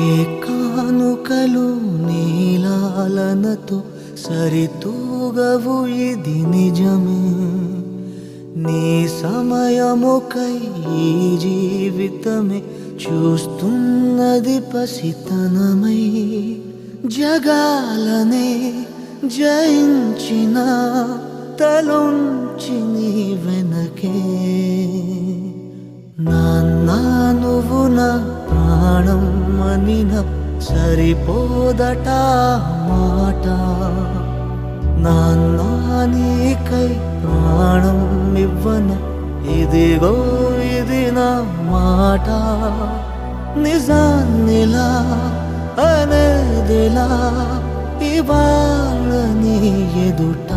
ఏ కానుకలు నీలాలనతో సరితూగవు, ఇది నిజమే. నీ సమయముకై ఈ జీవితమే చూస్తున్నది పసితనమై. జగాలనే జయించిన తలొంచి నీ వెనకే. నాన్నా నువ్వు నా ప్రాణం అనిన సరిపోదట మాట. నాన్నా నీకై ప్రాణం ఇవ్వన, ఇదిగో ఇది నా మాట. నిజాన్నిలా అనేదిలా ఇవాళ నీ ఎదుట.